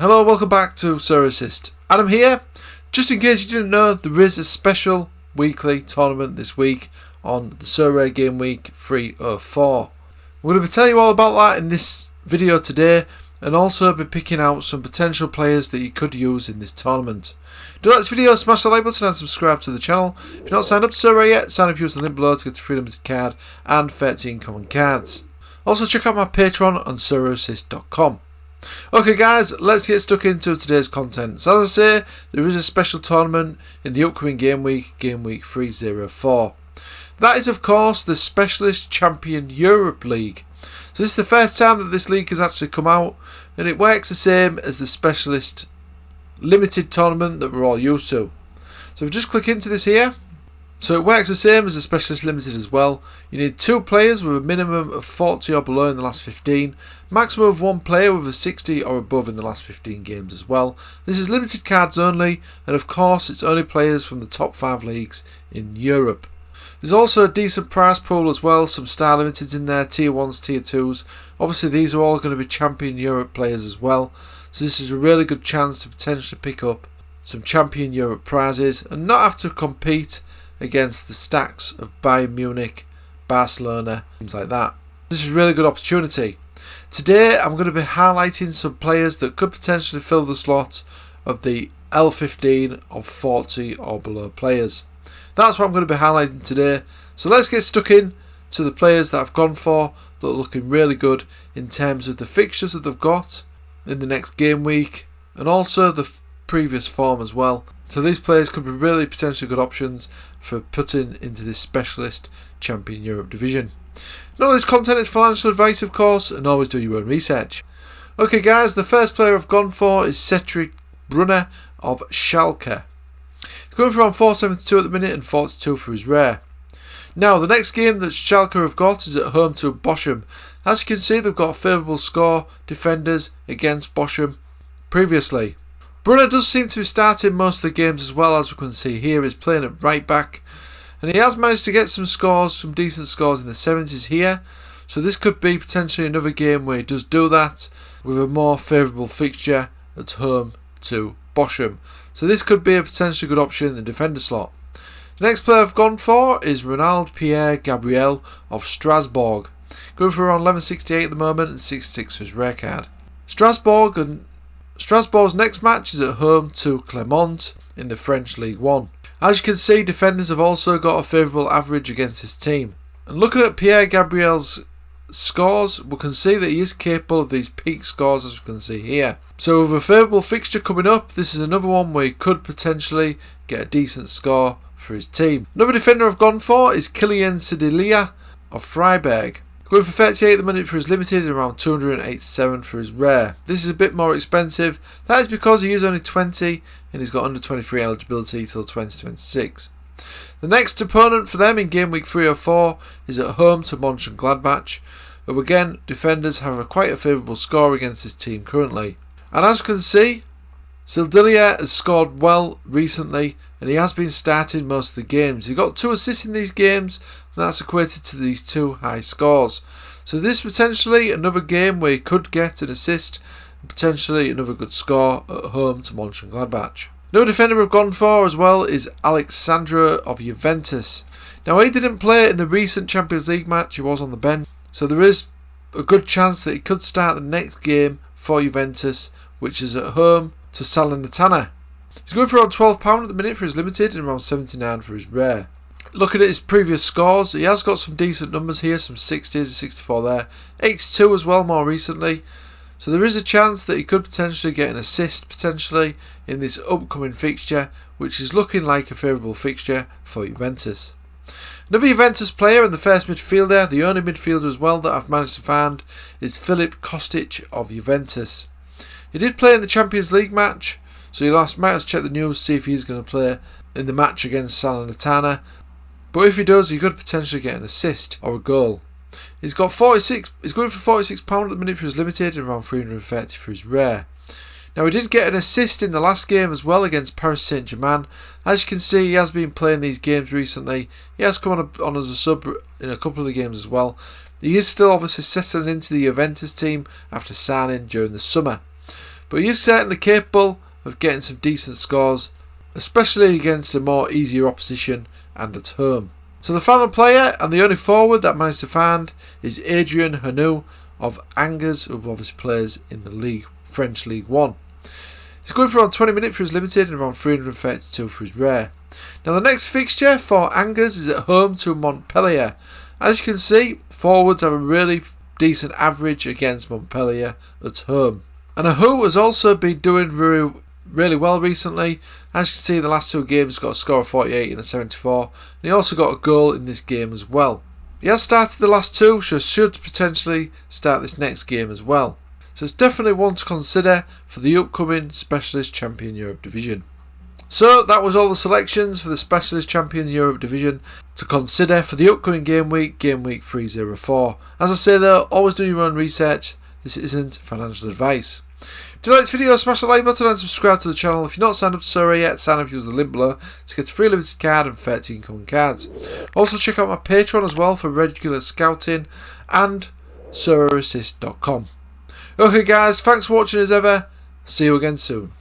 Hello, welcome back to Sorare Assist. Adam here. Just in case you didn't know, there is a special weekly tournament this week on the Sorare Game Week 304. We're going to be telling you all about that in this video today, and also be picking out some potential players that you could use in this tournament. Do like this video, smash the like button and subscribe to the channel. If you're not signed up to Sorare yet, sign up using the link below to get a free limited card and 13 common cards. Also check out my Patreon on sorareassist.com. Okay guys, let's get stuck into today's content. So as I say, there is a special tournament in the upcoming Game Week 304. That is of course the Specialist Champion Europe League. So this is the first time that this league has actually come out, and it works the same as the Specialist Limited tournament that we're all used to. So if we just click into this here, so it works the same as the Specialist Limited as well. You need 2 players with a minimum of 40 or below in the last 15, maximum of 1 player with a 60 or above in the last 15 games as well. This is limited cards only, and of course it's only players from the top 5 leagues in Europe. There's also a decent prize pool as well, some star limiteds in there, tier 1s, tier 2s. Obviously these are all going to be Champion Europe players as well, so this is a really good chance to potentially pick up some Champion Europe prizes and not have to compete against the stacks of Bayern Munich, Barcelona, things like that. This is a really good opportunity. Today I'm going to be highlighting some players that could potentially fill the slot of the L15 of 40 or below players. That's what I'm going to be highlighting today. So let's get stuck in to the players that I've gone for that are looking really good in terms of the fixtures that they've got in the next game week and also the previous form as well. So these players could be really potentially good options for putting into this Specialist Champion Europe division. None of this content is financial advice of course, and always do your own research. Okay guys, the first player I've gone for is Cedric Brunner of Schalke. He's going for around 472 at the minute and 42 for his rare. Now the next game that Schalke have got is at home to Bochum. As you can see, they've got a favourable score defenders against Bochum previously. Brunner does seem to be starting most of the games as well, as we can see here. He's playing at right back, and he has managed to get some scores, some decent scores in the 70s here. So this could be potentially another game where he does do that with a more favourable fixture at home to Bochum. So this could be a potentially good option in the defender slot. The next player I've gone for is Ronald Pierre Gabriel of Strasbourg. Going for around 1168 at the moment and 66 for his rare card. Strasbourg's next match is at home to Clermont in the French League 1. As you can see, defenders have also got a favourable average against his team. And looking at Pierre Gabriel's scores, we can see that he is capable of these peak scores, as we can see here. So with a favourable fixture coming up, this is another one where he could potentially get a decent score for his team. Another defender I've gone for is Kylian Cederlia of Freiburg. Going for 38 at the minute for his limited and around 287 for his rare. This is a bit more expensive. That is because he is only 20 and he's got under 23 eligibility till 2026. The next opponent for them in Game Week 304 is at home to Mönchengladbach, who again, defenders have quite a favourable score against this team currently. And as you can see, Cederlia has scored well recently and he has been starting most of the games. He got 2 assists in these games, and that's equated to these 2 high scores. So this is potentially another game where he could get an assist and potentially another good score at home to Mönchengladbach. Another defender we've gone for as well is Alexandro of Juventus. Now he didn't play in the recent Champions League match, he was on the bench. So there is a good chance that he could start the next game for Juventus, which is at home to Salernitana. He's going for around £12 at the minute for his limited and around 79 for his rare. Looking at his previous scores, he has got some decent numbers here, some 60s, 64 there, 82 as well more recently. So there is a chance that he could potentially get an assist potentially in this upcoming fixture, which is looking like a favourable fixture for Juventus. Another Juventus player in the first midfielder, the only midfielder as well that I've managed to find, is Filip Kostic of Juventus. He did play in the Champions League match, so you might have to check the news to see if he's going to play in the match against Salernitana. But if he does, he could potentially get an assist or a goal. He's got 46. He's going for £46 at the minute for his limited and around 330 for his rare. Now he did get an assist in the last game as well against Paris Saint-Germain. As you can see, he has been playing these games recently. He has come on as a sub in a couple of the games as well. He is still obviously settling into the Juventus team after signing during the summer. but he is certainly capable of getting some decent scores, especially against a more easier opposition and at home. So the final player and the only forward that I managed to find is Adrien Hanou of Angers, who obviously plays in the French League 1. He's going for around 20 minutes for his limited and around 332 for his rare. Now the next fixture for Angers is at home to Montpellier. As you can see, forwards have a really decent average against Montpellier at home. And Hanou has also been doing really well recently. As you can see, the last two games got a score of 48 and a 74. And he also got a goal in this game as well. He has started the last two, so should potentially start this next game as well. So it's definitely one to consider for the upcoming Specialist Champion Europe Division. So that was all the selections for the Specialist Champion Europe Division to consider for the upcoming game week 304. As I say though, always do your own research. This isn't financial advice. If you like this video, smash the like button and subscribe to the channel. If you're not signed up to Sorare yet, sign up using the link below to get a free limited card and 13 common cards. Also check out my Patreon as well for regular scouting and SorareAssist.com. Okay guys, thanks for watching as ever. See you again soon.